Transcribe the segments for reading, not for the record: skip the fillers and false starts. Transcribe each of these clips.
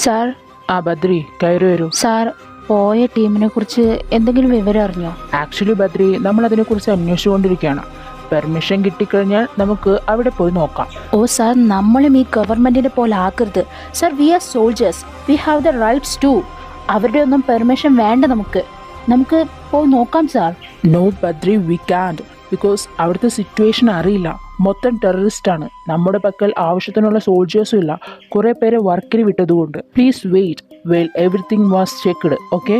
Sir. ആ ബദ്രി, കയറി വരൂ. സാർ, പോയ ടീമിനെ കുറിച്ച് എന്തെങ്കിലും വിവരം അറിഞ്ഞോ? ആക്ച്വലി ബദ്രി, നമ്മൾ അതിനെക്കുറിച്ച് അന്വേഷിച്ചുകൊണ്ടിരിക്കുകയാണ്. പെർമിഷൻ കിട്ടിക്കഴിഞ്ഞാൽ നമുക്ക് അവിടെ പോയി നോക്കാം. ഓ സാർ, നമ്മളും ഈ ഗവൺമെന്റിനെ പോലെ ആക്കരുത് sir. We are soldiers, we have the rights too. അവരുടെ ഒന്നും പെർമിഷൻ വേണ്ട നമുക്ക് പോയി നോക്കാം sir. No Badri, we can't. Because അവിടുത്തെ സിറ്റുവേഷൻ അറിയില്ല. മൊത്തം ടെററിസ്റ്റ് ആണ്. നമ്മുടെ പക്കൽ ആവശ്യത്തിനുള്ള സോൾജേഴ്സും ഇല്ല. കുറെ പേരെ വർക്കിന് വിട്ടതുകൊണ്ട്. Please wait well everything was checked. Okay.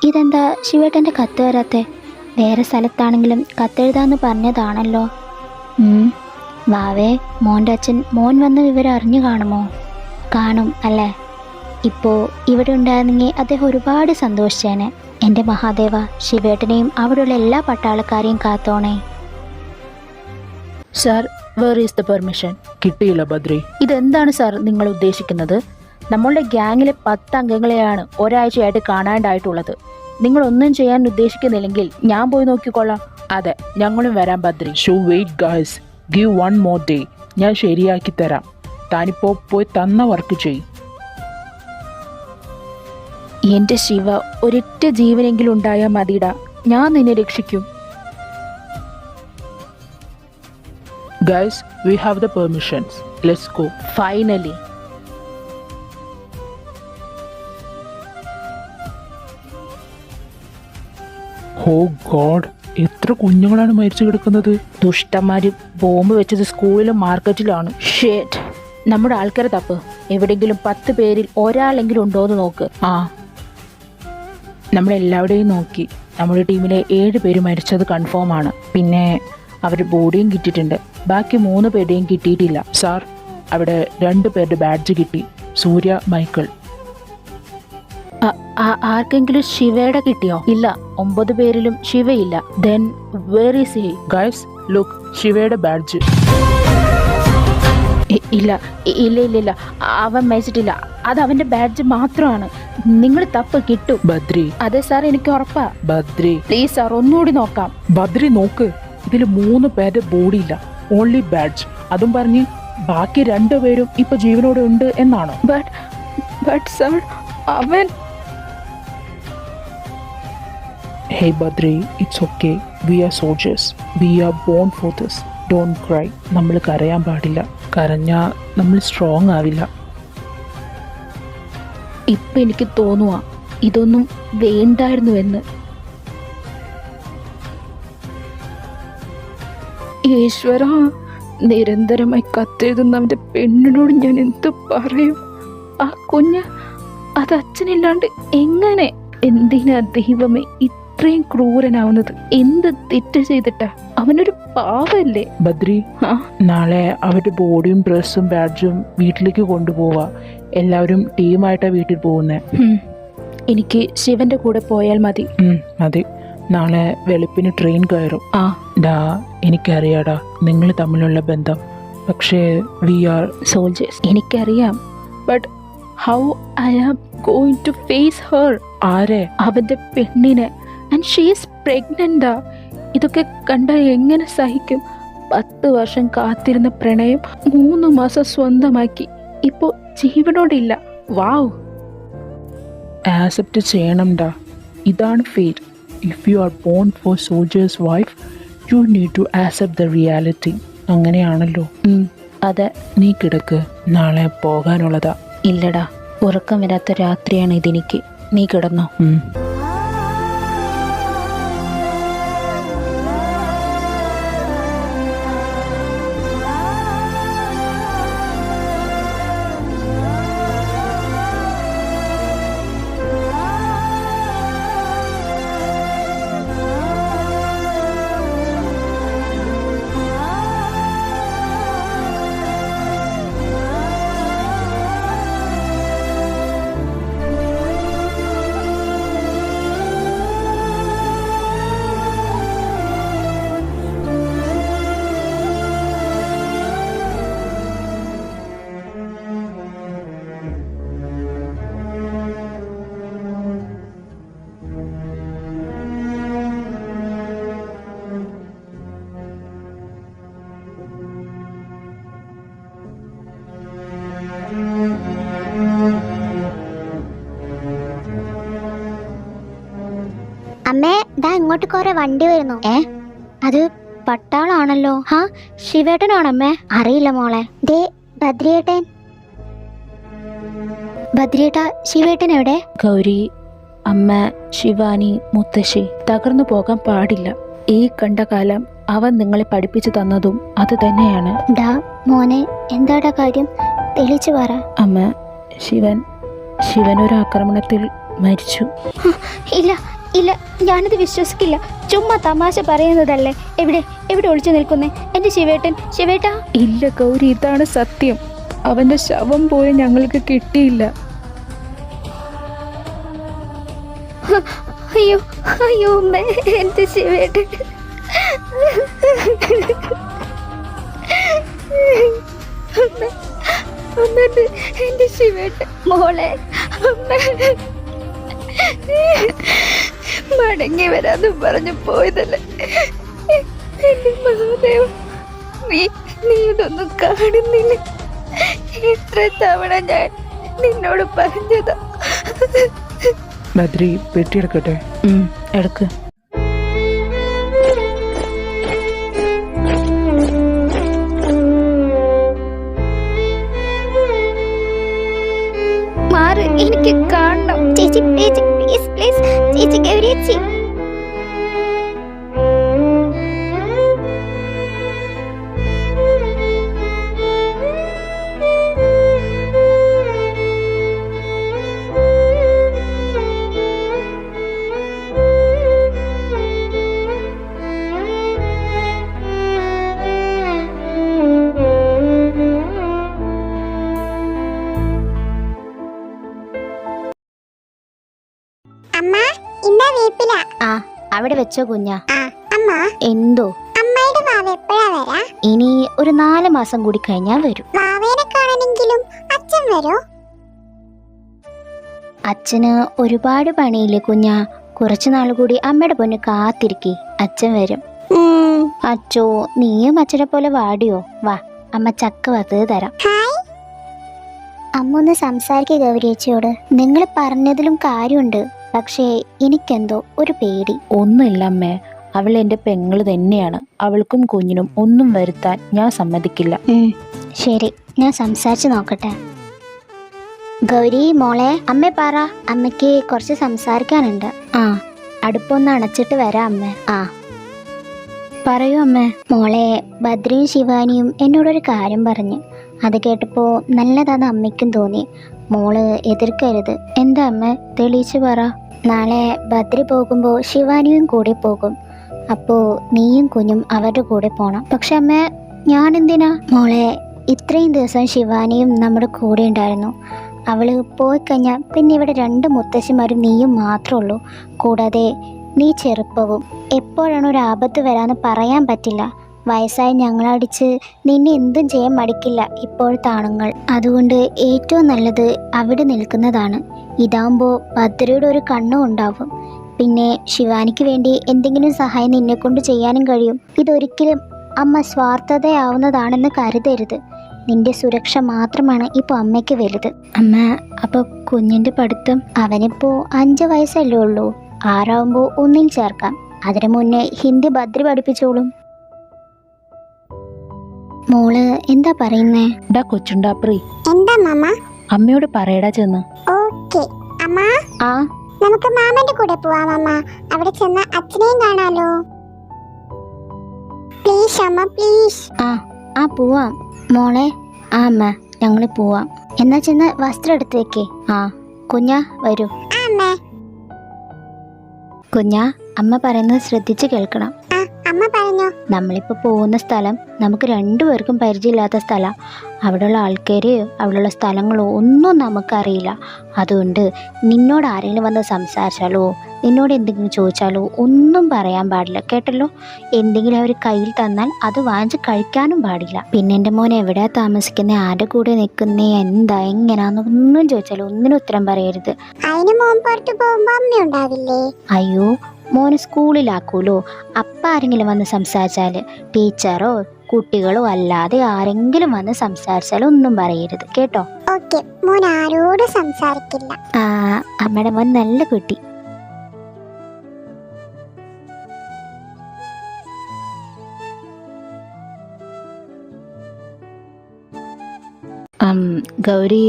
ഇതെന്താ ശിവേട്ടൻ്റെ കത്ത് വരാത്തെ? വേറെ സ്ഥലത്താണെങ്കിലും കത്തെഴുതാന്ന് പറഞ്ഞതാണല്ലോ. വാവേ, മോൻ്റെ അച്ഛൻ മോൻ വന്ന വിവരം അറിഞ്ഞു കാണുമോ? കാണും അല്ലേ? ഇപ്പോൾ ഇവിടെ ഉണ്ടായിരുന്നെങ്കിൽ അദ്ദേഹം ഒരുപാട് സന്തോഷിച്ചേനെ. എൻ്റെ മഹാദേവ, ശിവേട്ടനെയും അവിടെയുള്ള എല്ലാ പട്ടാളക്കാരെയും കാത്തോണേ. Sir, where is the permission? കിട്ടിയില്ല ബദ്രി. ഇതെന്താണ് സാർ നിങ്ങൾ ഉദ്ദേശിക്കുന്നത്? നമ്മളുടെ ഗ്യാങ്ങിലെ 10 അംഗങ്ങളെയാണ് ഒരാഴ്ചയായിട്ട് കാണാണ്ടായിട്ടുള്ളത്. നിങ്ങളൊന്നും ചെയ്യാൻ ഉദ്ദേശിക്കുന്നില്ലെങ്കിൽ ഞാൻ പോയി നോക്കിക്കൊള്ളാം. അതെ, ഞങ്ങളും വരാം Badri. So wait guys, give 1 more day. ഞാൻ ശരിയാക്കി തരാം. താനിപ്പോ പോയി തന്ന വർക്ക് ചെയ്യും. എൻ്റെ ശിവ, ഒരൊറ്റ ജീവനെങ്കിലും ഉണ്ടായാൽ മതിടാ. ഞാൻ നിന്നെ രക്ഷിക്കും. Guys, we have the permissions. Let's go. Finally. Oh God, എത്ര കുഞ്ഞുങ്ങളാണ് മരിച്ചു കിടക്കുന്നത്. ദുഷ്ടന്മാര് ബോംബ് വെച്ചത് സ്കൂളിലും മാർക്കറ്റിലാണ്. ഷേറ്റ്, നമ്മുടെ ആൾക്കാരെ തപ്പ്. എവിടെയെങ്കിലും 10 പേരിൽ ഒരാളെങ്കിലും ഉണ്ടോയെന്ന് നോക്ക്. ആ, നമ്മളെല്ലാവരുടെയും നോക്കി. നമ്മുടെ ടീമിലെ 7 പേര് മരിച്ചത് കൺഫേം ആണ്. പിന്നെ അവർ ബോഡിയും കിട്ടിയിട്ടുണ്ട്. ബാക്കി 3 പേരുടെയും കിട്ടിയിട്ടില്ല. സാർ, അവിടെ 2 പേരുടെ ബാഡ്ജ് കിട്ടി. സൂര്യ, മൈക്കിൾ. ആർക്കെങ്കിലും ശിവയുടെ കിട്ടിയോ? ഇല്ല, 9 പേരിലും ശിവയില്ല. Then where is he? Guys look, ശിവയുടെ ബാഡ്ജ്. ഇല്ല ഇല്ല ഇല്ല ഇല്ല, അവൻ മരിച്ചിട്ടില്ല. അത് അവന്റെ ബാഡ്ജ് മാത്രമാണ്. നിങ്ങൾ തപ്പ് കിട്ടും. ബദ്രി. അതെ സാർ, എനിക്ക് ഉറപ്പാ. ബദ്രി പ്ലീസ് സാർ, ഒന്നുകൂടി നോക്കാം. ബദ്രി നോക്ക്, ഇതിൽ 3 പേരുടെ ബോഡി ഇല്ല, ഓൺലി ബാഡ്ജ്. അതും പറഞ്ഞ് ബാക്കി 2 പേരും ഇപ്പൊ ജീവനോടെ ഉണ്ട് എന്നാണ്. ബട്ട് സാർ, അവൻ. Hey Badri, it's okay. We are soldiers. We are born for this. Don't cry. നമ്മൾ കരയാൻ പാടില്ല. കരഞ്ഞാൽ നമ്മൾ സ്ട്രോങ് ആവില്ല. ഇപ്പൊ എനിക്ക് തോന്നുക ഇതൊന്നും വേണ്ടായിരുന്നുവെന്ന്. ഈശ്വര, നിരന്തരമായി കത്തെഴുതുന്നവന്റെ പെണ്ണിനോട് ഞാൻ എന്ത് പറയും? ആ കുഞ്ഞ്, അത് അച്ഛനില്ലാണ്ട് എങ്ങനെ? എന്തിനാ ദൈവമേ ഇത്രയും ക്രൂരനാവുന്നത്? എന്ത് തെറ്റ് ചെയ്തിട്ടാ? അവനൊരു പാവല്ലേ? ബദ്രി, നാളെ അവരുടെ ബോഡിയും ഡ്രസ്സും ബാഡ്ജും വീട്ടിലേക്ക് കൊണ്ടുപോവാ. എല്ലാവരും ടീമായിട്ടാ വീട്ടിൽ പോകുന്നേ. എനിക്ക് ശിവന്റെ കൂടെ പോയാൽ മതി. മതി. നാളെ വെളുപ്പിന് ട്രെയിൻ കയറും. ഡാ, എനിക്കറിയാടാ നിങ്ങൾ തമ്മിലുള്ള ബന്ധം. പക്ഷേ വി ആർ സോൾജേഴ്സ്. എനിക്കറിയാം. But how I am going to face her? ആരെ? അവന്റെ പെണ്ണിനെ. ആൻഡ് ഷീ ഈസ് പ്രഗ്നന്റാ. ഇതൊക്കെ കണ്ടാൽ എങ്ങനെ സഹിക്കും? 10 വർഷം കാത്തിരുന്ന പ്രണയം 3 മാസം സ്വന്തമാക്കി. ഇപ്പോ ജീവനോടില്ല. വാവ്. ആക്സെപ്റ്റ് ചെയ്യണംടാ. ഇതാണ് fate. If you are born for soldier's wife, you need to accept the reality. അങ്ങനെയാണല്ലോ. അതെ. നീ കിടക്ക്, നാളെ പോകാനുള്ളതാ. ഇല്ലടാ, ഉറക്കം വരാത്ത രാത്രിയാണ് ഇതെനിക്ക്. നീ കിടന്നോ. അങ്ങോട്ട് കുറെ വണ്ടി വരുന്നു. അത് പട്ടാളാണല്ലോ. ഹാ, ശിവേട്ടനാണമ്മേ? അറിയില്ല മോളെ. ദേ ബദ്രിയേട്ടൻ. ബദ്രിയേട്ട, ശിവേട്ടൻ എവിടെ? ഗൗരി, അമ്മ, ശിവാനി, മുത്തശ്ശി, തകർന്നു പോകാൻ പാടില്ല. ഈ കണ്ട കാലം അവൻ നിങ്ങളെ പഠിപ്പിച്ചു തന്നതും അത് തന്നെയാണ്. ഡാ മോനെ, എന്താടാ കാര്യം? തെളിച്ചു പറ. അമ്മ, ശിവൻ ഒരു ആക്രമണത്തിൽ മരിച്ചു. ഇല്ല ഇല്ല, ഞാനത് വിശ്വസിക്കില്ല. ചുമ്മാ തമാശ പറയുന്നതല്ലേ. എവിടെ ഒളിച്ചു നിൽക്കുന്നേ എന്റെ ശിവേട്ടൻ? ശിവേട്ടാ. ഇല്ല ഗൗരി, ഇതാണ് സത്യം. അവന്റെ ശവം പോയി ഞങ്ങൾക്ക് കിട്ടിയില്ല. അയ്യോ അയ്യോ അമ്മേ, എന്റെ ശിവേട്ടൻ. എന്റെ ശിവേട്ടൻ. മോളെ, മടങ്ങി വരാന്ന് പറഞ്ഞു പോയതല്ലേ എന്റെ മഹാദേവ. നീ ഇതൊന്നും കാണുന്നില്ല. എത്ര തവണ ഞാൻ നിന്നോട് പറഞ്ഞതാ. ബദ്രി, പെട്ടിയെടുക്കട്ടെ? എടുക്ക്. മാറ്, എനിക്ക് കാണണം. ചേച്ചി പ്ലീസ് പ്ലീസ് പ്ലീസ്, ചേച്ചി ഗൗരിയേച്ചി. അമ്മ, ഇന്ന വേപ്പില. ആ, അവിടെ വെച്ചോ കുഞ്ഞാ. അമ്മ, എന്തോ? അമ്മയുടെ വാവ എപ്പോഴാ വരാ? ഇനി ഒരു 4 മാസം കൂടി കഴിഞ്ഞാ വരും. വാവേനെ കാണണമെങ്കിലും അച്ഛൻ വരോ? അച്ഛന് ഒരുപാട് പണിയില്ലേ കുഞ്ഞാ. കുറച്ചു നാൾ കൂടി അമ്മയുടെ പൊന്ന് കാത്തിരിക്കേ, അച്ഛൻ വരും. അച്ചോ, നീയും അച്ഛനെ പോലെ വാടിയോ? വാ, അമ്മ ചക്ക വറുത്തത് തരാം. അമ്മ ഒന്ന് സംസാരിക്കുക ഗൗരിയേച്ചിയോട്. നിങ്ങൾ പറഞ്ഞതിലും കാര്യമുണ്ട്, പക്ഷേ എനിക്കെന്തോ ഒരു പേടി. ഒന്നുമില്ല അമ്മേ, അവൾ എൻ്റെ പെങ്ങള് തന്നെയാണ്. അവൾക്കും കുഞ്ഞിനും ഒന്നും വരുത്താൻ ഞാൻ സമ്മതിക്കില്ല. ശരി, ഞാൻ സംസാരിച്ച് നോക്കട്ടെ. ഗൗരി മോളെ, അമ്മ പറ. അമ്മയ്ക്ക് കുറച്ച് സംസാരിക്കാനുണ്ട്. ആ, അടുപ്പൊന്ന് അണച്ചിട്ട് വരാം അമ്മ. ആ പറയൂ അമ്മേ. മോളെ, ബദ്രിയും ശിവാനിയും എന്നോടൊരു കാര്യം പറഞ്ഞു. അത് കേട്ടപ്പോൾ നല്ലതാന്ന് അമ്മയ്ക്കും തോന്നി. മോള് എതിർക്കരുത്. എന്താ അമ്മ? തെളിയിച്ച് പറ. നാളെ ബദ്രി പോകുമ്പോൾ ശിവാനിയും കൂടെ പോകും. അപ്പോൾ നീയും കുഞ്ഞും അവരുടെ കൂടെ പോണം. പക്ഷെ അമ്മ, ഞാൻ എന്തിനാ? മോളെ, ഇത്രയും ദിവസം ശിവാനിയും നമ്മുടെ കൂടെ ഉണ്ടായിരുന്നു. അവള് പോയി കഴിഞ്ഞാൽ പിന്നെ ഇവിടെ 2 മുത്തശ്ശിമാരും നീയും മാത്രമേ ഉള്ളൂ. കൂടാതെ നീ ചെറുപ്പവും. എപ്പോഴാണ് ഒരു ആപത്ത് വരാമെന്ന് പറയാൻ പറ്റില്ല. വയസ്സായി ഞങ്ങളടിച്ച് നിന്നെ എന്തും ചെയ്യാൻ മടിക്കില്ല ഇപ്പോഴത്തെ ആണുങ്ങൾ. അതുകൊണ്ട് ഏറ്റവും നല്ലത് അവിടെ നിൽക്കുന്നതാണ്. ഇതാവുമ്പോൾ ഭദ്രയുടെ ഒരു കണ്ണും ഉണ്ടാവും. പിന്നെ ശിവാനിക്ക് വേണ്ടി എന്തെങ്കിലും സഹായം നിന്നെ കൊണ്ട് ചെയ്യാനും കഴിയും. ഇതൊരിക്കലും അമ്മ സ്വാർത്ഥതയാവുന്നതാണെന്ന് കരുതരുത്. നിന്റെ സുരക്ഷ മാത്രമാണ് ഇപ്പോൾ അമ്മയ്ക്ക് വലുത്. അമ്മ, അപ്പോൾ കുഞ്ഞിൻ്റെ പഠിത്തം? അവനിപ്പോൾ 5 വയസ്സല്ലേ ഉള്ളൂ. 6 1 ചേർക്കാം. അതിനു മുന്നേ ഹിന്ദി ബദ്രി പഠിപ്പിച്ചോളും. മോള് എന്താ പറയുന്നേ? ഡാ കൊച്ചുണ്ടാപ്രി, എന്താ മാമ? അമ്മയോട് പറയടാ ചെന്ന്. ഓക്കേ അമ്മ. ആ, നമുക്ക് മാമന്റെ കൂടെ പോവാം അമ്മ. അവിടെ ചെന്ന് അച്ഛനെയും കാണാലോ. പ്ലീസ് അമ്മ, പ്ലീസ്. ആ പോവാം മോളെ. ആ അമ്മ, ഞങ്ങൾ പോവാം. എന്നാ ചെന്ന് വസ്ത്രം എടുത്ത് വെക്കേ. ആ കുഞ്ഞാ, വരൂ. അമ്മ. കുഞ്ഞാ, അമ്മ പറയുന്നത് ശ്രദ്ധിച്ച് കേൾക്കണം. അമ്മ പറഞ്ഞോ. നമ്മളിപ്പോൾ പോകുന്ന സ്ഥലം നമുക്ക് 2 പേർക്കും പരിചയമില്ലാത്ത സ്ഥലം. അവിടെയുള്ള ആൾക്കാര്, അവിടെയുള്ള സ്ഥലങ്ങളോ ഒന്നും നമുക്കറിയില്ല. അതുകൊണ്ട് നിന്നോട് ആരെങ്കിലും വന്ന് സംസാരിച്ചാലോ നിന്നോട് എന്തെങ്കിലും ചോദിച്ചാലോ ഒന്നും പറയാൻ പാടില്ല, കേട്ടല്ലോ. എന്തെങ്കിലും അവർ കയ്യിൽ തന്നാൽ അത് വാങ്ങിച്ച് കഴിക്കാനും പാടില്ല. പിന്നെ എൻ്റെ മോൻ എവിടെയാ താമസിക്കുന്നത്, ആരുടെ കൂടെ നിൽക്കുന്നേ, എന്താ എങ്ങനെയാന്നൊന്നും ചോദിച്ചാലോ ഒന്നിനും ഉത്തരം പറയരുത്. അതിന് മോൻ പുറത്തു പോകുമ്പോ അമ്മ ഉണ്ടാവില്ലേ? അയ്യോ, മോന് സ്കൂളിലാക്കൂലോ. അപ്പം ആരെങ്കിലും വന്ന് സംസാരിച്ചാൽ, ടീച്ചറോ കുട്ടികളോ അല്ലാതെ ആരെങ്കിലും വന്ന് സംസാരിച്ചാൽ ഒന്നും പറയരുത്, കേട്ടോ. ഓക്കെ, മോൻ ആരോടും സംസാരിക്കില്ല. അമ്മയുടെ മോൻ നല്ല കുട്ടി. ഗൗരി,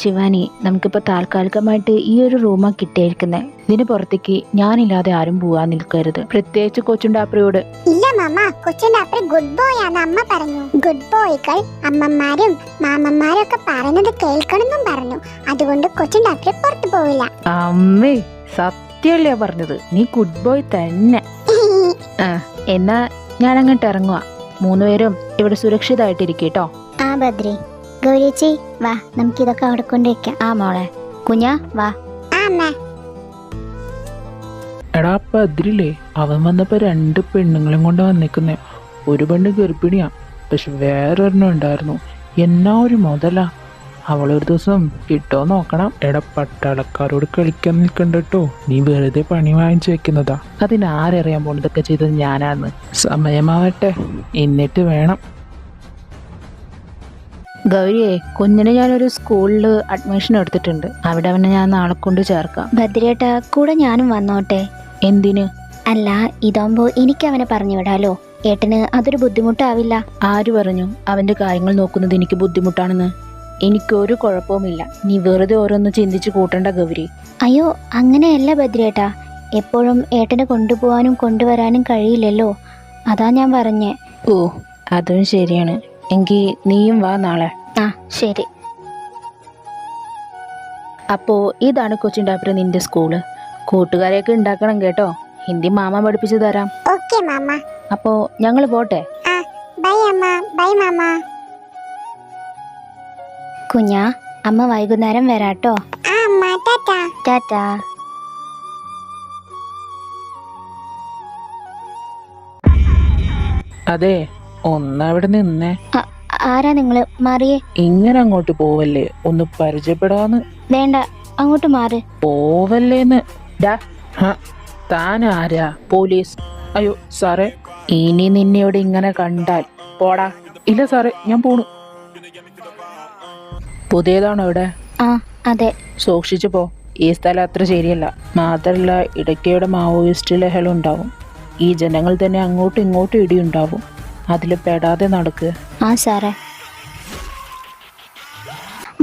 ശിവാനി, നമുക്കിപ്പോൾ താൽക്കാലികമായിട്ട് ഈ ഒരു റൂമാണ് കിട്ടിയിരിക്കുന്നത്. ഇതിന് പുറത്തേക്ക് ഞാനില്ലാതെ ആരും പോവാൻ നിൽക്കരുത്, പ്രത്യേകിച്ച് കൊച്ചുണ്ടാപ്രയോട്. ഇല്ല മാമ, കൊച്ചിന്റെ അപ്പൻ ഗുഡ് ബോയ് ആന്ന് അമ്മ പറഞ്ഞു. ഗുഡ് ബോയ്കൾ അമ്മമാരും മാമന്മാരും ഒക്കെ പറയുന്നത് കേൾക്കണമെന്നും പറഞ്ഞു. അതുകൊണ്ട് കൊച്ചിന്റെ അപ്പൻ പുറത്തു പോവില്ല. അമ്മേ, സത്യമല്ലേ പറഞ്ഞത്? നീ ഗുഡ് ബോയ് തന്നെ. എന്നാ ഞാൻ അങ്ങോട്ട് ഇറങ്ങുക. 3 പേരും ഇവിടെ സുരക്ഷിതമായിട്ടിരിക്കട്ടോ. ആ ബദ്രി, ഗൗരിച്ചി വാ, നമുക്കിതൊക്കെ അവിടെ കൊണ്ടുവയ്ക്കാം. ആ മോളെ. കുഞ്ഞാ വാ. ആ അമ്മ. എടാ പതിരില്ലേ, അവൻ വന്നപ്പോ 2 പെണ്ണുങ്ങളെയും കൊണ്ട് വന്നേക്കുന്നേ. ഒരു പെണ്ണ് ഗർഭിണിയാ, പക്ഷെ വേറൊരെണ്ണം ഉണ്ടായിരുന്നു. എന്നാ ഒരു മുതലാ. അവളൊരു ദിവസം കിട്ടോ നോക്കണം. എടാ പട്ടാളക്കാരോട് കളിക്കാൻ നിൽക്കണ്ടോ, നീ വെറുതെ പണി വാങ്ങിച്ചു വെക്കുന്നതാ. അതിനാരറിയാൻ പോണതൊക്കെ ചെയ്തത് ഞാനാണ്. സമയമാവട്ടെ, എന്നിട്ട് വേണം. ഗൗരിയെ, കുഞ്ഞിന് ഞാനൊരു സ്കൂളിൽ അഡ്മിഷൻ എടുത്തിട്ടുണ്ട്. അവിടെ അവനെ ഞാൻ നാളെ കൊണ്ട് ചേർക്കാം. ബദ്രിയേട്ടാ, കൂടെ ഞാനും വന്നോട്ടെ? എന്തിന്? അല്ല, ഇതാകുമ്പോ എനിക്ക് അവനെ പറഞ്ഞു വിടാലോ. ഏട്ടന് അതൊരു ബുദ്ധിമുട്ടാവില്ല. ആര് പറഞ്ഞു അവന്റെ കാര്യങ്ങൾ നോക്കുന്നത് എനിക്ക് ബുദ്ധിമുട്ടാണെന്ന്? എനിക്കൊരു കുഴപ്പവുമില്ല. നീ വെറുതെ ഓരോന്ന് ചിന്തിച്ച് കൂട്ടണ്ട ഗൗരി. അയ്യോ, അങ്ങനെയല്ല ബദ്രിയേട്ടാ. എപ്പോഴും ഏട്ടനെ കൊണ്ടുപോകാനും കൊണ്ടുവരാനും കഴിയില്ലല്ലോ, അതാ ഞാൻ പറഞ്ഞേ. ഓ, അതും ശരിയാണ്. എങ്കിൽ നീയും വാ നാളെ. ആ ശരി. അപ്പോൾ ഇതാണ് കൊച്ചിൻ്റെ നിന്റെ സ്കൂള്. കൂട്ടുകാരെയൊക്കെ ഉണ്ടാക്കണം കേട്ടോ. ഹിന്ദി മാമ പഠിപ്പിച്ചു തരാം. ഓക്കേ മാമ. അപ്പോൾ ഞങ്ങൾ പോട്ടെ. ആ ബൈ അമ്മ. ബൈ മാമ. കുഞ്ഞാ, അമ്മ വൈകുന്നേരം വരാട്ടോ. ആ അമ്മ, ടാറ്റാ. ടാറ്റാ. അതെ, ഒന്നവിടെ നിന്നേ. ആരാ നിങ്ങള്? മാറിയേ. ഇങ്ങനെ അങ്ങോട്ട് പോവല്ലേ, ഒന്ന് പരിചയപ്പെടാന്ന്. വേണ്ട, അങ്ങോട്ട് മാറ്. പോവല്ലേന്ന്. താൻ ആരാ? പോലീസ്? അയ്യോ സാറേ. ഇനി നിന്നോട് ഇങ്ങനെ കണ്ടാൽ പോടാ. ഇല്ല സാറേ, ഞാൻ പോണു. പുതിയതാണോ ഇവിടെ? ആ അതെ. സൂക്ഷിച്ചു പോ, ഈ സ്ഥലം അത്ര ശരിയല്ല. മാത്രല്ല, ഇടയ്ക്കയുടെ മാവോയിസ്റ്റ് ലഹളം ഉണ്ടാവും. ഈ ജനങ്ങൾ തന്നെ അങ്ങോട്ടും ഇങ്ങോട്ടും ഇടിയുണ്ടാവും. അതിൽ പെടാതെ നടക്കുക. ആ സാറേ.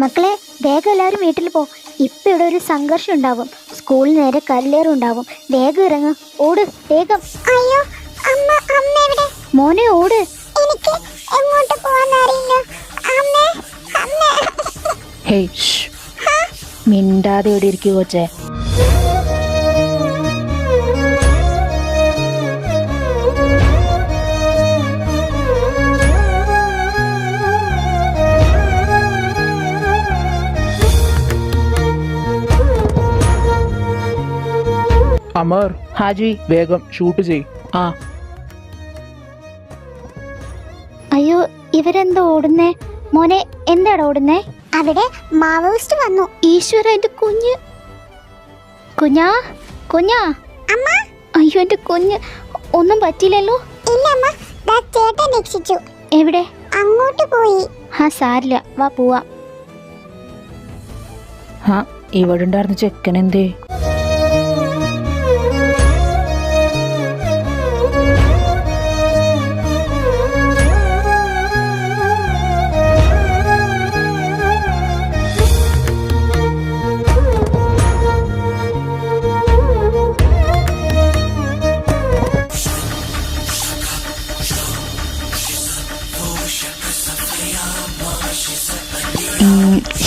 മക്കളെ, വേഗം എല്ലാവരും വീട്ടിൽ പോ. ഇപ്പൊ ഇവിടെ ഒരു സംഘർഷം ഉണ്ടാവും. സ്കൂളിൽ നേരെ കല്ലേറുണ്ടാവും. വേഗം ഇറങ്ങ്, ഓട് വേഗം. അയ്യോ അമ്മ, അമ്മ എവിടെ? മോനെ ഓട്. എനിക്ക് എങ്ങോട്ട് പോവാൻ അറിയില്ല. അമ്മ, അമ്മ. ഹേയ്, മിണ്ടാതെ ഇവിടെ ഇരിക്കുക കൊച്ചേ. അമർ, ഹാജി. വേഗം ഷൂട്ട് ചെയ്. ആ. അയ്യോ, ഇവരെന്താ ഓടുന്നേ? മോനെ, എന്താടാ ഓടുന്നേ? അവിടെ മാവോയിസ്റ്റ് വന്നു. ഈശ്വര, എന്റെ കുഞ്ഞ്. കുഞ്ഞാ, കുഞ്ഞാ. അമ്മ. അയ്യോ, എന്റെ കുഞ്ഞ്. ഒന്നും പറ്റിയില്ലല്ലോ? ഇല്ല അമ്മ, ദാ ചേട്ടൻ രക്ഷിച്ചു. എവിടെ? അങ്ങോട്ട് പോയി. ആ സാരില്ല, വാ പോവാം. ആ, ഇവിടെ ഉണ്ടായിരുന്ന ചെക്കൻ എന്തേ?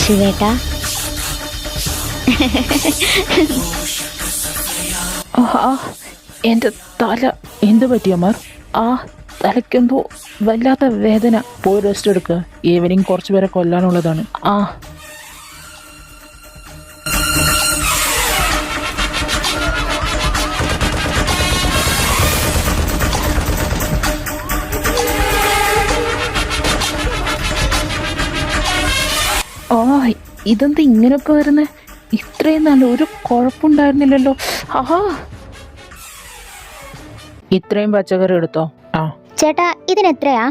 ശിവേട്ടാ. എന്റെ തല. എന്ത് പറ്റി അമർ? ആ തലയ്ക്കെന്തോ വല്ലാത്ത വേദന. പോയി റെസ്റ്റ് എടുക്കുക. ഈവനിങ് കുറച്ചു പേരെ കൊല്ലാനുള്ളതാണ്. ആ ഇതെന്താ ഇങ്ങനെയൊക്കെ വരുന്നത്? ഇത്രയും നല്ല ഒരു കുഴപ്പമുണ്ടായിരുന്നില്ലല്ലോ. ആഹാ, ഇത്രയും പച്ചക്കറി എടുത്തോ. ആ ചേട്ടാ, ഇതിനെത്രയാ?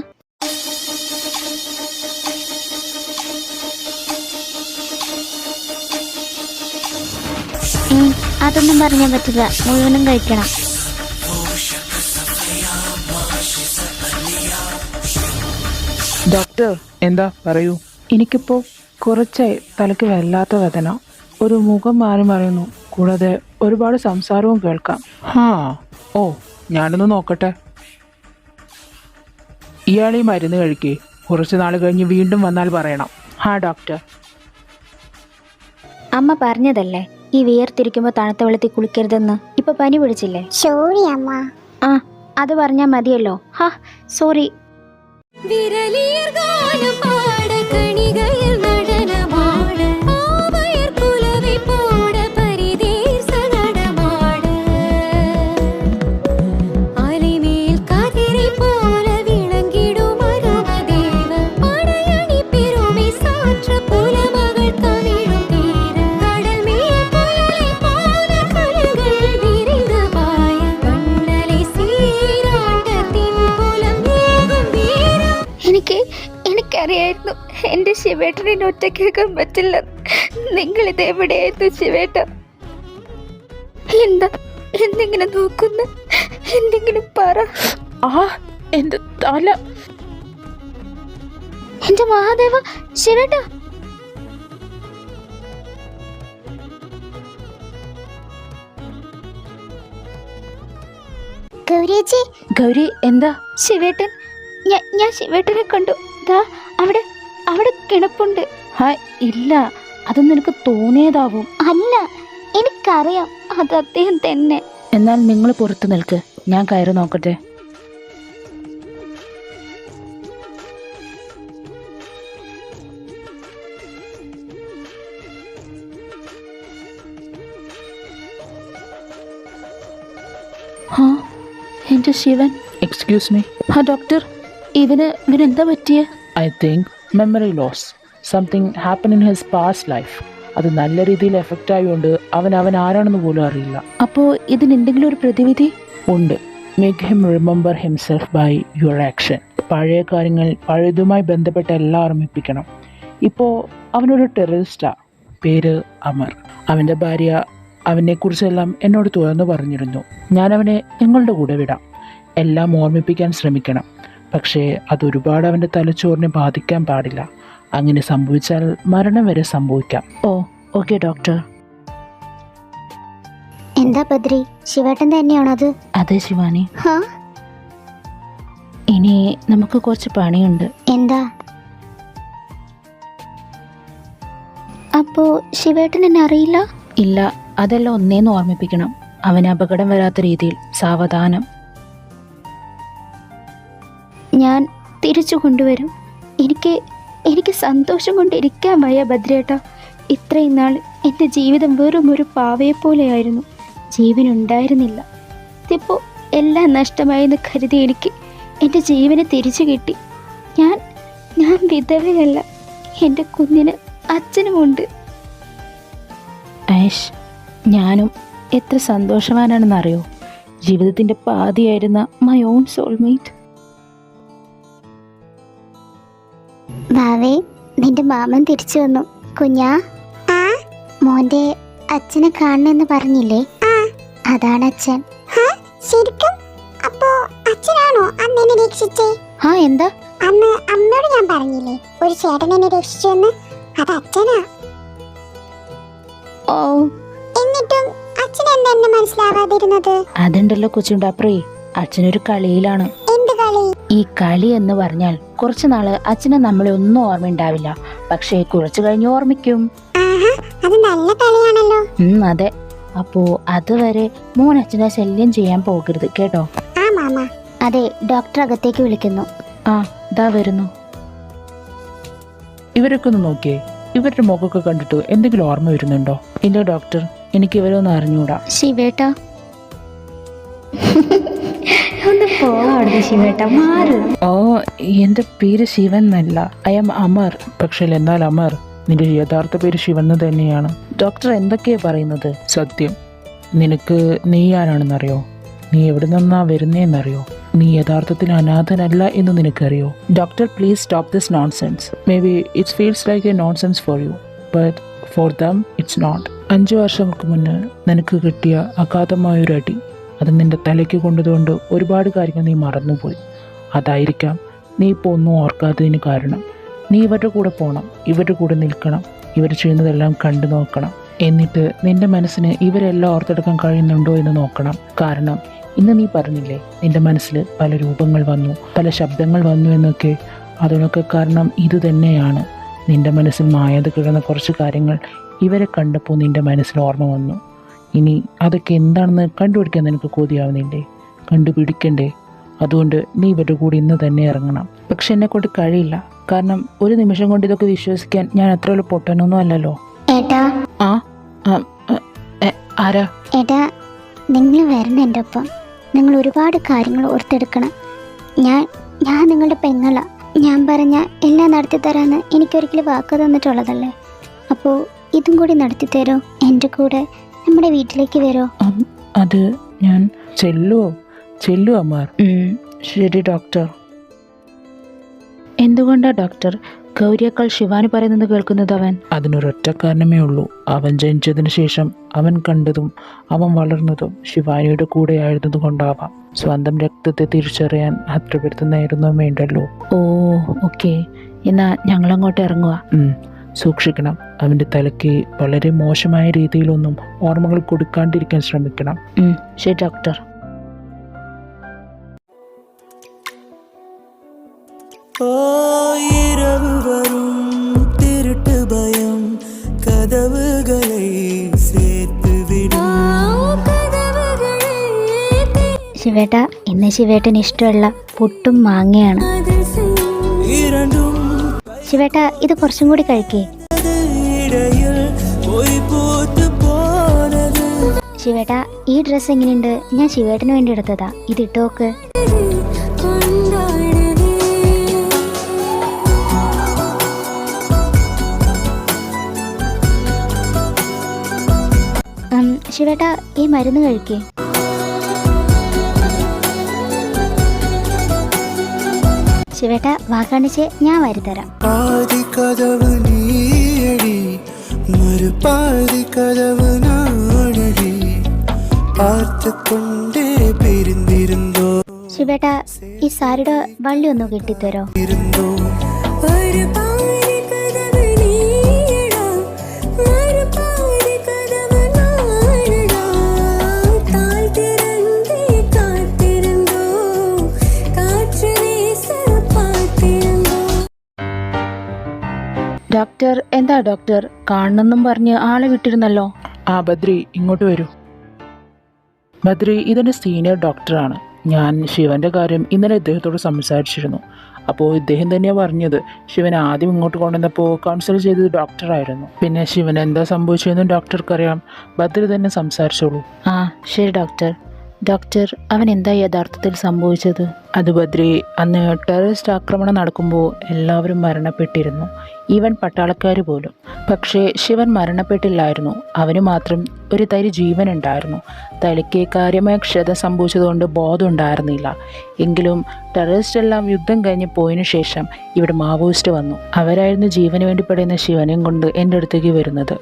അതൊന്നും പറഞ്ഞാൻ പറ്റില്ല, മുഴുവനും കഴിക്കണം. ഡോക്ടർ, എന്താ പറയൂ. എനിക്കിപ്പോൾ കുറച്ചായി തലയ്ക്ക് വല്ലാത്ത വേദന. ഒരു മുഖം മാറി മറിയുന്നു, കൂടാതെ ഒരുപാട് സംസാരവും കേൾക്കാം. ഓ ഞാനൊന്ന് നോക്കട്ടെ. ഇയാൾ ഈ മരുന്ന് കഴിക്കേ, കുറച്ച് നാൾ കഴിഞ്ഞ് വീണ്ടും വന്നാൽ പറയണം. ഡോക്ടർ. അമ്മ പറഞ്ഞതല്ലേ ഈ വിയർത്തിരിക്കുമ്പോൾ തണുത്ത വെള്ളത്തിൽ കുളിക്കരുതെന്ന്. ഇപ്പൊ പനി പിടിച്ചില്ലേ? സോറി അമ്മ. ആ അത് പറഞ്ഞാൽ മതിയല്ലോ. സോറി. എനിക്കറിയായിരുന്നു എൻ്റെ ശിവേട്ടനെ ഒറ്റയ്ക്കാക്കാൻ പറ്റില്ല. നിങ്ങളിത് എവിടെയായിരുന്നു ശിവേട്ട? എന്തെങ്കിലും നോക്കുന്നു, എന്തെങ്കിലും പറ. എന്റെ തല. എന്റെ മഹാദേവ, ശിവേട്ട. ഗൗരി എന്താ? ശിവേട്ടൻ, ഞാൻ ശിവേട്ടനെ കണ്ടു. അവിടെ അവിടെ കിണപ്പുണ്ട്. ഇല്ല, അത് നിനക്ക് തോന്നിയതാവും. അല്ല, എനിക്കറിയാം അത് അദ്ദേഹം തന്നെ. എന്നാൽ നിങ്ങൾ പുറത്തു നിൽക്ക്, ഞാൻ കയറി നോക്കട്ടെ. എന്റെ ശിവൻ. Excuse me. ഡോക്ടർ, ഇവനെന്താ പറ്റിയ? I think memory loss. Something happen in his past life. അത് നല്ല രീതിയിൽ എഫക്റ്റ് ആയതുകൊണ്ട് അവൻ ആരാണെന്ന് പോലും അറിയില്ല. അപ്പോൾ ഇതിനെന്തെങ്കിലും ഒരു പ്രതിവിധി ഉണ്ട്. Make him remember himself by your action. പഴയ കാര്യങ്ങൾ പഴയതുമായി ബന്ധപ്പെട്ട് എല്ലാം ഓർമ്മിപ്പിക്കണം. ഇപ്പോൾ അവനൊരു ടെററിസ്റ്റാ, പേര് അമർ. അവൻ്റെ ഭാര്യ അവനെക്കുറിച്ചെല്ലാം എന്നോട് തുറന്നു പറഞ്ഞിരുന്നു. ഞാൻ അവനെ നിങ്ങളുടെ കൂടെ വിടാം. എല്ലാം ഓർമ്മിപ്പിക്കാൻ ശ്രമിക്കണം. പക്ഷേ അതൊരുപാട് അവൻ്റെ തലച്ചോറിനെ ബാധിക്കാൻ പാടില്ല. അങ്ങനെ സംഭവിച്ചാൽ മരണം വരെ സംഭവിക്കാം. Okay doctor. എന്താ ബദ്രി, ശിവേട്ടൻ തന്നെയാണത്? അതെ ശിവാനി. ഇനി നമുക്ക് കുറച്ച് പണിയുണ്ട്. എന്താ? അപ്പോ ശിവേട്ടൻ എന്നെ അറിയില്ല? ഇല്ല, അതെല്ലാം ഒന്നേന്ന് ഓർമ്മിപ്പിക്കണം. അവന് അപകടം വരാത്ത രീതിയിൽ സാവധാനം. ഞാൻ തിരിച്ചു കൊണ്ടുവരും. എനിക്ക് സന്തോഷം കൊണ്ടിരിക്കാൻ വയ്യ ഭദ്രേട്ട. ഇത്രയും നാൾ എൻ്റെ ജീവിതം വെറും ഒരു പാവയെപ്പോലെയായിരുന്നു. ജീവനുണ്ടായിരുന്നില്ല. ഇതിപ്പോൾ എല്ലാം നഷ്ടമായെന്ന് കരുതി എനിക്ക് എൻ്റെ ജീവനെ തിരിച്ചു കിട്ടി. ഞാൻ വിധവയല്ല. എൻ്റെ കുഞ്ഞിന് അച്ഛനുമുണ്ട്. ഐഷ്, ഞാനും എത്ര സന്തോഷവാനാണെന്നറിയോ. ജീവിതത്തിൻ്റെ പാതിയായിരുന്ന മൈ ഓൺ സോൾമേറ്റ്. ഭാവേ, നിന്റെ മാമൻ തിരിച്ചു വന്നു. കുഞ്ഞാ, മോന്റെ അച്ഛനെ കാണണമെന്ന് പറഞ്ഞില്ലേ? അതാണ് അച്ഛൻ. ശരിക്കും? അപ്പോ അച്ഛനാണോ അന്ന് എന്നെ രക്ഷിച്ചേ? എന്താ? അന്ന് അമ്മയോട് ഞാൻ പറഞ്ഞില്ലേ ഒരു ചേട്ടൻ എന്നെ രക്ഷിച്ചെന്ന്? അത് അച്ഛനാ. എന്നിട്ടും അച്ഛൻ എന്താ എന്നെ മനസ്സിലാവാതിരുന്നത്? അതുണ്ടല്ലോ കൊച്ചുണ്ടാപ്രേ, അച്ഛനൊരു കളിയിലാണ്. എന്ത് കളി? ഈ കളി എന്ന് പറഞ്ഞാൽ കുറച്ചു നാള് അച്ഛനെ നമ്മളെ ഒന്നും ഓർമ്മയുണ്ടാവില്ല, പക്ഷേ കുറച്ചു കഴിഞ്ഞ് ഓർമ്മിക്കും. അത് നല്ല കളിയാണല്ലോ. അതെ. അപ്പോ അതുവരെ മോൻ അച്ഛനെ ശല്യം ചെയ്യാൻ പോകരുത് കേട്ടോ. അതെ, ഡോക്ടർ അകത്തേക്ക് വിളിക്കുന്നു. ദാ വരുന്നു. ഇവരൊക്കെ ഒന്ന് നോക്കിയേ. ഇവരുടെ മുഖമൊക്കെ കണ്ടിട്ട് എന്തെങ്കിലും ഓർമ്മ വരുന്നുണ്ടോ? ഇല്ല ഡോക്ടർ, എനിക്ക് ഇവരൊന്നും അറിഞ്ഞൂടാ. ശിവേട്ട, ഒന്ന് പോവാ ശിവേട്ട, മാറ്. എന്റെ പേര് ശിവൻ എന്നല്ല, ഐ ആം അമർ. പക്ഷേ എന്നാൽ അമർ, നിന്റെ യഥാർത്ഥ പേര് ശിവൻ തന്നെയാണ്. ഡോക്ടർ എന്തൊക്കെയാ പറയുന്നത്? സത്യം. നിനക്ക് നീ ആരാണെന്നറിയോ? നീ എവിടെ നിന്നാ വരുന്നേന്നറിയോ? നീ യഥാർത്ഥത്തിൽ അനാഥനല്ല എന്ന് നിനക്കറിയോ? Doctor, please stop this nonsense. Maybe it feels like a nonsense for you, but for them it's not. 5 വർഷങ്ങൾക്ക് മുന്നേ നിനക്ക് കിട്ടിയ അഗാധമായൊരു അടി, അത് നിന്റെ തലയ്ക്ക് കൊണ്ടതുകൊണ്ട് ഒരുപാട് കാര്യങ്ങൾ നീ മറന്നുപോയി. അതായിരിക്കാം നീ ഇപ്പോൾ ഒന്നും ഓർക്കാത്തതിന് കാരണം. നീ ഇവരുടെ കൂടെ പോകണം, ഇവരുടെ കൂടെ നിൽക്കണം, ഇവർ ചെയ്യുന്നതെല്ലാം കണ്ടു നോക്കണം. എന്നിട്ട് നിന്റെ മനസ്സിന് ഇവരെല്ലാം ഓർത്തെടുക്കാൻ കഴിയുന്നുണ്ടോ എന്ന് നോക്കണം. കാരണം ഇന്ന് നീ പറഞ്ഞില്ലേ നിന്റെ മനസ്സിൽ പല രൂപങ്ങൾ വന്നു, പല ശബ്ദങ്ങൾ വന്നു എന്നൊക്കെ. അതിനൊക്കെ കാരണം ഇത് തന്നെയാണ്. നിന്റെ മനസ്സിൽ മായാതെ കിടന്ന കുറച്ച് കാര്യങ്ങൾ ഇവരെ കണ്ടപ്പോൾ നിന്റെ മനസ്സിൽ ഓർമ്മ വന്നു. ഇനി അതൊക്കെ എന്താണെന്ന് കണ്ടുപിടിക്കാൻ നിനക്ക് കൊതിയാവുന്നില്ലേ? കണ്ടുപിടിക്കണ്ടേ? അതുകൊണ്ട് നീ ഇവരുടെ കൂടി ഇന്ന് തന്നെ ഇറങ്ങണം. പക്ഷെ എന്നെക്കൊണ്ട് കഴിയില്ല. കാരണം ഒരു നിമിഷം കൊണ്ട് ഇതൊക്കെ വിശ്വസിക്കാൻ ഞാൻ അത്ര ഒരു പൊട്ടനൊന്നും അല്ലല്ലോ. ഏട്ടാ ആ ആരാ? ഏട്ടാ, നിങ്ങൾ വരണം എൻ്റെ ഒപ്പം. നിങ്ങൾ ഒരുപാട് കാര്യങ്ങൾ ഓർത്തെടുക്കണം. ഞാൻ നിങ്ങളുടെ പെങ്ങളാ. ഞാൻ പറഞ്ഞ എല്ലാം നടത്തി തരാമെന്ന് എനിക്കൊരിക്കലും വാക്ക് തന്നിട്ടുള്ളതല്ലേ. അപ്പോൾ ഇതും കൂടി നടത്തി തരോ? എൻ്റെ കൂടെ നമ്മുടെ വീട്ടിലേക്ക് വരോ? അത് ഞാൻ ചെല്ലുവോ അമ്മാർ? ശരി ഡോക്ടർ. എന്തുകൊണ്ടാ ഡോക്ടർ ഗൗരിയേക്കാൾ ശിവാനി പറയുന്നത് കേൾക്കുന്നത് അവൻ? അതിനൊരൊറ്റ കാരണമേ ഉള്ളൂ. അവൻ ജനിച്ചതിന് ശേഷം അവൻ കണ്ടതും അവൻ വളർന്നതും ശിവാനിയുടെ കൂടെ ആയിരുന്നത് കൊണ്ടാവാം. സ്വന്തം രക്തത്തെ തിരിച്ചറിയാൻ അത്രപ്പെടുത്തുന്നായിരുന്നു വേണ്ടല്ലോ. ഓ ഓക്കെ, എന്നാ ഞങ്ങളങ്ങോട്ട് ഇറങ്ങുക. സൂക്ഷിക്കണം. അവൻ്റെ തലയ്ക്ക് വളരെ മോശമായ രീതിയിലൊന്നും ഓർമ്മകൾ കൊടുക്കാണ്ടിരിക്കാൻ ശ്രമിക്കണം. ശരി ഡോക്ടർ. இரவு வரும் திருட்டு பயம் கதவுகளை சேர்த்துவிடும். ശിവേട്ട, ഇന്ന് ശിവേട്ടന് ഇഷ്ടമുള്ള പുട്ടും മാങ്ങയാണ്. இரண்டும் ശിവേട്ട, ഇത് കുറച്ചും കൂടി കഴിക്കേ. இடையில் பொய் பூத்து போனது. ശിവേട്ട, ഈ ഡ്രസ്സ് എങ്ങനെയുണ്ട്? ഞാൻ ശിവേട്ടന് വേണ്ടി എടുത്തതാ. ഇത് ഇട്ടോക്ക്. ശിവേട്ട, ഈ മരുന്ന് കഴിക്കേ. ശിവേട്ട, വാ കാണിച്ച് ഞാൻ വരുതരാം. பாதி கதவு நீயடி, மறுபாதி கதவு நானடி, பார்த்து கொண்டே பிரிந்திருந்தோ ശിവേട്ട, ഈ സാരിയുടെ വള്ളി ഒന്ന് കെട്ടിത്തരോ? இருந்தோ. ഡോക്ടർ, എന്താ ഡോക്ടർ കാണണമെന്നും പറഞ്ഞ് ആളെ വിട്ടിരുന്നല്ലോ. ബദ്രി ഇങ്ങോട്ട് വരൂ. ബദ്രി ഇതെൻ്റെ സീനിയർ ഡോക്ടറാണ്. ഞാൻ ശിവൻ്റെ കാര്യം ഇന്നലെ ഇദ്ദേഹത്തോട് സംസാരിച്ചിരുന്നു. അപ്പോൾ ഇദ്ദേഹം തന്നെയാണ് പറഞ്ഞത് ശിവൻ ആദ്യം ഇങ്ങോട്ട് കൊണ്ടുവന്നപ്പോൾ കൺസൾട്ട് ചെയ്തത് ഡോക്ടറായിരുന്നു. പിന്നെ ശിവൻ എന്താ സംഭവിച്ചതെന്നും ഡോക്ടർക്കറിയാം. ബദ്രി തന്നെ സംസാരിച്ചോളൂ. ശരി ഡോക്ടർ. ഡോക്ടർ, അവൻ എന്താ യഥാർത്ഥത്തിൽ സംഭവിച്ചത്? അത് ബദ്രി, അന്ന് ടെററിസ്റ്റ് ആക്രമണം നടക്കുമ്പോൾ എല്ലാവരും മരണപ്പെട്ടിരുന്നു, ഈവൻ പട്ടാളക്കാർ പോലും. പക്ഷേ ശിവൻ മരണപ്പെട്ടില്ലായിരുന്നു. അവന് മാത്രം ഒരു തരി ജീവൻ ഉണ്ടായിരുന്നു. തലയ്ക്ക് കാര്യമായ ക്ഷതം സംഭവിച്ചതുകൊണ്ട് ബോധം ഉണ്ടായിരുന്നില്ല. എങ്കിലും ടെററിസ്റ്റ് എല്ലാം യുദ്ധം കഴിഞ്ഞ് പോയതിനു ശേഷം ഇവിടെ മാവോയിസ്റ്റ് വന്നു. അവരായിരുന്നു ജീവന് വേണ്ടി പെടുന്ന ശിവനെയും കൊണ്ട് എൻ്റെ അടുത്തേക്ക് വരുന്നത്.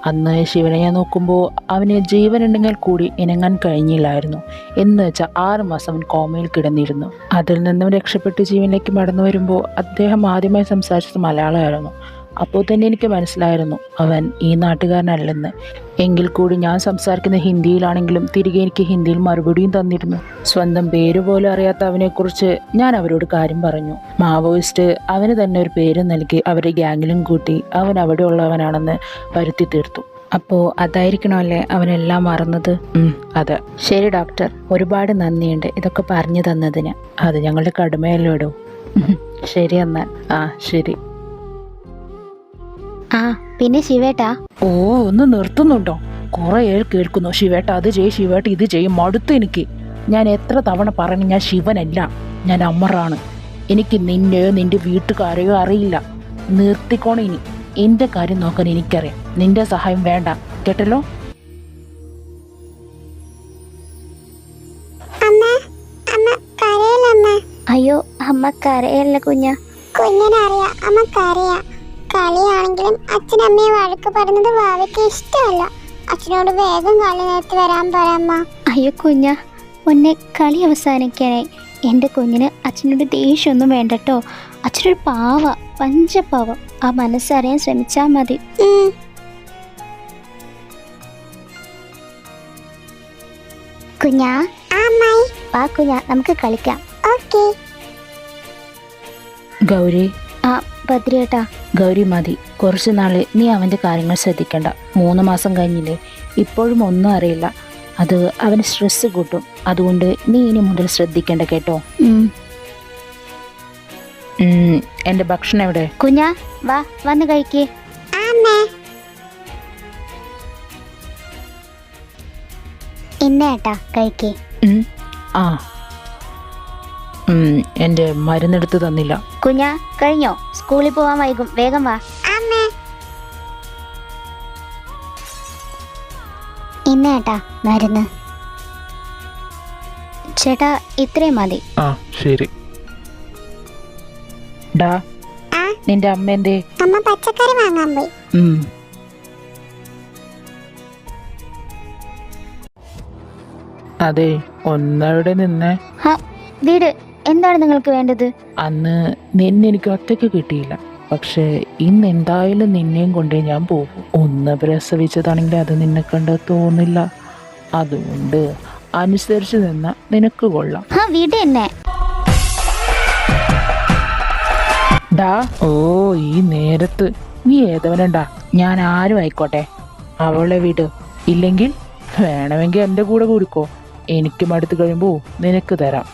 അന്ന് ശിവനെ ഞാൻ നോക്കുമ്പോൾ അവന് ജീവനുണ്ടെങ്കിൽ കൂടി ഇണങ്ങാൻ കഴിഞ്ഞില്ലായിരുന്നു. എന്ന് വെച്ചാൽ 6 മാസം അവൻ കോമയിൽ കിടന്നിരുന്നു. അതിൽ നിന്നും രക്ഷപ്പെട്ട് ജീവനിലേക്ക് മടന്നു വരുമ്പോൾ അദ്ദേഹം ആദ്യമായി സംസാരിച്ചത് മലയാളമായിരുന്നു. അപ്പോൾ തന്നെ എനിക്ക് മനസ്സിലായിരുന്നു അവൻ ഈ നാട്ടുകാരനല്ലെന്ന്. എങ്കിൽ കൂടി ഞാൻ സംസാരിക്കുന്ന ഹിന്ദിയിലാണെങ്കിലും തിരികെ എനിക്ക് ഹിന്ദിയിൽ മറുപടിയും തന്നിരുന്നു. സ്വന്തം പേര് പോലും അറിയാത്ത അവനെക്കുറിച്ച് ഞാൻ അവരോട് കാര്യം പറഞ്ഞു. മാവോയിസ്റ്റ് അവന് തന്നെ ഒരു പേര് നൽകി അവരെ ഗ്യാങ്ങിലും കൂട്ടി അവൻ അവിടെ ഉള്ളവനാണെന്ന് വരുത്തി തീർത്തു. അപ്പോൾ അതായിരിക്കണമല്ലേ അവനെല്ലാം മറന്നത്? അതെ. ശരി ഡോക്ടർ, ഒരുപാട് നന്ദിയുണ്ട് ഇതൊക്കെ പറഞ്ഞു തന്നതിന്. അത് ഞങ്ങളുടെ കടമയല്ലോ ഇടൂ. ശരി എന്നാൽ. ശരി. പിന്നെ ശിവേട്ടാ, ഒന്ന് നിർത്തുന്നുണ്ടോ? കുറെ കേൾക്കുന്നു, ശിവേട്ട അത് ചെയ്യും, ശിവേട്ട ഇത് ചെയ്യും. മടുത്ത് എനിക്ക്. ഞാൻ എത്ര തവണ പറഞ്ഞു ഞാൻ ശിവനല്ല, ഞാൻ അമറാണ്. എനിക്ക് നിന്നെയോ നിന്റെ വീട്ടുകാരെയോ അറിയില്ല. നിർത്തിക്കോണം ഇനി. എൻ്റെ കാര്യം നോക്കാൻ എനിക്കറിയാം. നിന്റെ സഹായം വേണ്ട, കേട്ടല്ലോ? അയ്യോ അമ്മ കരയല്ല കുഞ്ഞിനറിയാം അമ്മ കരയാ. കളിയാണെങ്കിലും അച്ഛനമ്മയെ വഴക്ക് പറയുന്നത് ഭാവിക്ക് ഇഷ്ടമല്ല. അച്ഛനോട് വേഗം കളി നേരത്ത് വരാൻ പറയമ്മ. അയ്യോ പൊന്നെ കളി അവസാനിക്കാനായി. എൻ്റെ കുഞ്ഞിന് അച്ഛനോട് ദേഷ്യമൊന്നും വേണ്ടട്ടോ. അച്ഛനൊരു പാവ, പഞ്ചപാവം. ആ മനസ്സറിയാൻ ശ്രമിച്ചാൽ മതി. കുഞ്ഞാ, വാ കുഞ്ഞാ, നമുക്ക് കളിക്കാം. ഓക്കെ. ഗൗരി, ആ ഭദ്രേട്ടാ. ഗൗരി മതി. കുറച്ച് നാൾ നീ അവൻ്റെ കാര്യങ്ങൾ ശ്രദ്ധിക്കണ്ട. 3 മാസം കഴിഞ്ഞില്ലേ, ഇപ്പോഴും ഒന്നും അറിയില്ല. അത് അവന് സ്ട്രെസ് കൂട്ടും. അതുകൊണ്ട് നീ ഇനി മുതൽ ശ്രദ്ധിക്കേണ്ട കേട്ടോ. എൻ്റെ ഭക്ഷണം എവിടെ? കുഞ്ഞാ വാ, വന്ന് കഴിക്കേ. ഇന്നേട്ടാ കഴിക്കേ. ആ, എൻ്റെ മരുന്നെടുത്ത് തന്നില്ല. കുഞ്ഞാ കഴിഞ്ഞോ? സ്കൂളിൽ പോവാൻ വൈകും, വേഗം വാ. ഇന്നേട്ടാ മരുന്ന്. ചേട്ടാ ഇത്രയും മതി. ആ ശരി. ഡാ, നിന്റെ അമ്മ എന്തേ? അമ്മ പച്ചക്കറി വാങ്ങാൻ പോയി. അതെ, ഒന്നവിടെ നിന്നെ. വീട് എന്താണ് നിങ്ങൾക്ക് വേണ്ടത്? അന്ന് നിന്നെ എനിക്ക് ഒറ്റയ്ക്ക് കിട്ടിയില്ല. പക്ഷെ ഇന്ന് എന്തായാലും നിന്നെയും കൊണ്ടേ ഞാൻ പോകും. ഒന്ന് പ്രസവിച്ചതാണെങ്കിൽ അത് നിന്നെ കണ്ട തോന്നില്ല. അതുകൊണ്ട് അനുസരിച്ച് നിന്ന നിനക്ക് കൊള്ളാം. വീട് എന്നെ. ഡാ, ഓ ഈ നേരത്ത് നീ ഏതവനണ്ടാ? ഞാൻ ആരും ആയിക്കോട്ടെ, അവളെ വിട്. ഇല്ലെങ്കിൽ വേണമെങ്കിൽ എൻ്റെ കൂടെ കൂടിക്കോ. എനിക്ക് മടുത്ത് കഴിയുമ്പോൾ നിനക്ക് തരാം.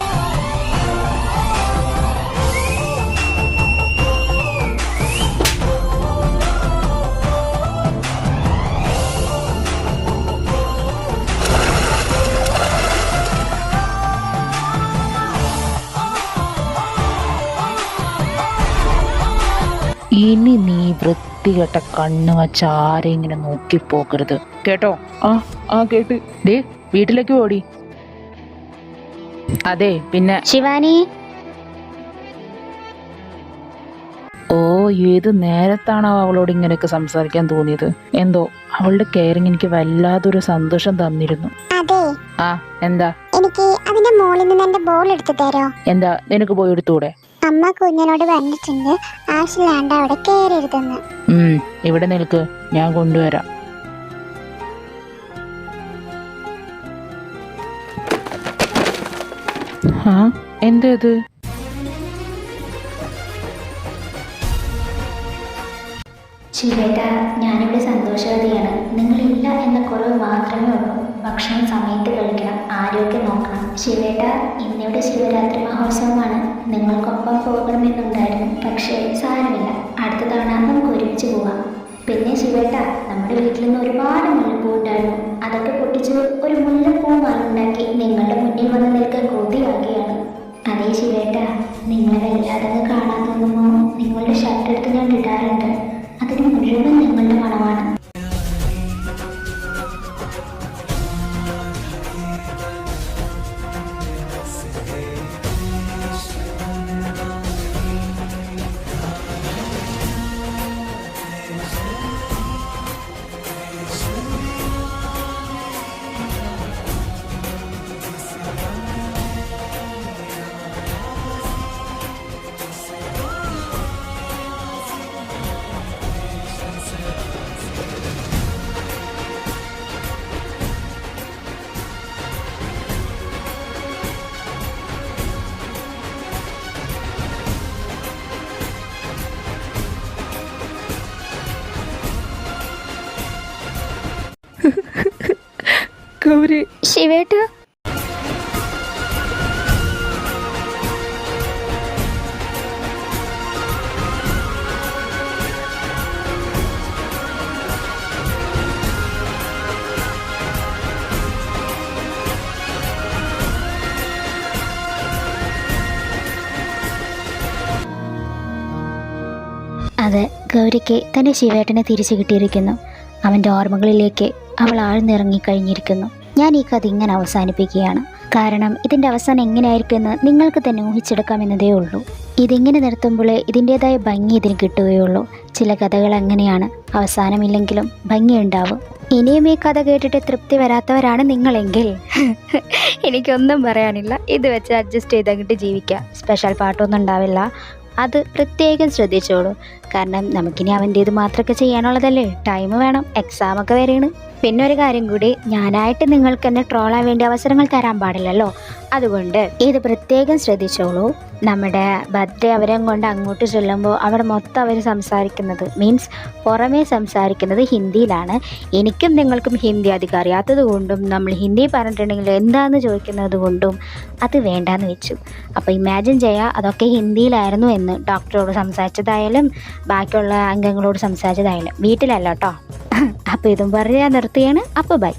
ഇനി നീ വൃത്തികെട്ട കണ്ണ് വച്ച് ആരെ ഇങ്ങനെ നോക്കിപ്പോകരുത് കേട്ടോ. ആ കേട്ട്. ദേ വീട്ടിലേക്ക് ഓടി. അതെ, പിന്നെ ശിവാനി. ഓ, ഏത് നേരത്താണോ അവളോട് ഇങ്ങനെയൊക്കെ സംസാരിക്കാൻ തോന്നിയത്? എന്തോ അവളുടെ കെയറിങ് എനിക്ക് വല്ലാതൊരു സന്തോഷം തന്നിരുന്നു. അതെ, എന്താ? എനിക്ക് അതിന്റെ മുകളിൽ നിന്ന് എന്റെ ബോൾ എടുത്തു തരോ? എന്താ, നിനക്ക് പോയി എടുത്തൂടെ? അമ്മ കുഞ്ഞിനോട് പറഞ്ഞിട്ടുണ്ട് ആവശ്യമില്ലാണ്ട് അവിടെ കയറരുതെന്ന്. ഇവിടെ നിൽക്ക്, ഞാൻ കൊണ്ടുവരാം. എന്താ ഇത്? ശിവേട്ടാ, ഞാനിവിടെ സന്തോഷവതിയാണ്. നിങ്ങളില്ല എന്ന കുറവ് മാത്രമേ ഉള്ളൂ. ഭക്ഷണം സമയത്ത് കഴിക്കണം, ആരോഗ്യം നോക്കണം. ശിവേട്ടാ, ഇന്നിവിടെ ശിവരാത്രി മഹോത്സവമാണ്. നിങ്ങൾക്കൊപ്പം പോകണമെന്നുണ്ടായിരുന്നു. പക്ഷേ സാരമില്ല, അടുത്ത തവണ നമുക്ക് ഒരുമിച്ച് പോവാം. പിന്നെ ശിവേട്ടാ, നമ്മുടെ വീട്ടിൽ നിന്ന് ഒരുപാട് മുല്ലപ്പൂ ഉണ്ടായിരുന്നു. അതൊക്കെ പൊട്ടിച്ച് ഒരു മുല്ലപ്പൂ മാലുണ്ടാക്കി നിങ്ങളുടെ മുന്നിൽ വന്ന് നിൽക്കാൻ കൊതിയാകുകയാണ്. അതേ ശിവേട്ടാ, നിങ്ങളെ വല്ലാതെ കാണാൻ തോന്നുമ്പോൾ നിങ്ങളുടെ ഷർട്ട് എടുത്ത് ഞാൻ ഇടാറുണ്ട്. അതിന് മുഴുവൻ നിങ്ങളുടെ മണമാണ്. ഗൗരി, ശിവേട്ടാ, അത് ഗൗരിക്ക് തൻ്റെ ശിവേട്ടനെ തിരിച്ചു കിട്ടിയിരിക്കുന്നു. അവൻ്റെ ഓർമ്മകളിലേക്ക് അവൾ ആഴ്ന്നിറങ്ങിക്കഴിഞ്ഞിരിക്കുന്നു. ഞാൻ ഈ കഥ ഇങ്ങനെ അവസാനിപ്പിക്കുകയാണ്. കാരണം ഇതിൻ്റെ അവസാനം എങ്ങനെയായിരിക്കുമെന്ന് നിങ്ങൾക്ക് തന്നെ ഊഹിച്ചെടുക്കാമെന്നതേ ഉള്ളൂ. ഇതിങ്ങനെ നിർത്തുമ്പോൾ ഇതിൻ്റേതായ ഭംഗി ഇതിന് കിട്ടുകയുള്ളൂ. ചില കഥകൾ അങ്ങനെയാണ്, അവസാനമില്ലെങ്കിലും ഭംഗിയുണ്ടാവും. ഇനിയും ഈ കഥ കേട്ടിട്ട് തൃപ്തി വരാത്തവരാണ് നിങ്ങളെങ്കിൽ എനിക്കൊന്നും പറയാനില്ല. ഇത് വെച്ച് അഡ്ജസ്റ്റ് ചെയ്തങ്ങിട്ട് ജീവിക്കുക. സ്പെഷ്യൽ പാട്ടൊന്നും ഉണ്ടാവില്ല. അത് പ്രത്യേകം ശ്രദ്ധിച്ചോളൂ. കാരണം നമുക്കിനി അവൻ്റേത് മാത്രമൊക്കെ ചെയ്യാനുള്ളതല്ലേ, ടൈം വേണം, എക്സാമൊക്കെ വരെയാണ്. പിന്നെ ഒരു കാര്യം കൂടി, ഞാനായിട്ട് നിങ്ങൾക്ക് എന്നെ ട്രോളാൻ വേണ്ടി അവസരങ്ങൾ തരാൻ പാടില്ലല്ലോ. അതുകൊണ്ട് ഇത് പ്രത്യേകം ശ്രദ്ധിച്ചോളൂ. നമ്മുടെ ബർത്ത്ഡേ അവരെ കൊണ്ട് അങ്ങോട്ട് ചെല്ലുമ്പോൾ അവിടെ മൊത്തം അവർ സംസാരിക്കുന്നത് പുറമേ സംസാരിക്കുന്നത് ഹിന്ദിയിലാണ്. എനിക്കും നിങ്ങൾക്കും ഹിന്ദി അധികം അറിയാത്തത് കൊണ്ടും നമ്മൾ ഹിന്ദി പറഞ്ഞിട്ടുണ്ടെങ്കിൽ എന്താണെന്ന് ചോദിക്കുന്നത് കൊണ്ടും അത് വേണ്ടാന്ന് വെച്ചു. അപ്പോൾ ഇമാജിൻ ചെയ്യുക അതൊക്കെ ഹിന്ദിയിലായിരുന്നു എന്ന്. ഡോക്ടറോട് സംസാരിച്ചതായാലും ബാക്കിയുള്ള അംഗങ്ങളോട് സംസാരിച്ചതായാലും, വീട്ടിലല്ല കേട്ടോ. അപ്പോൾ ഇതും പറഞ്ഞ് ഞാൻ നിർത്തുകയാണ്. അപ്പോൾ ബൈ.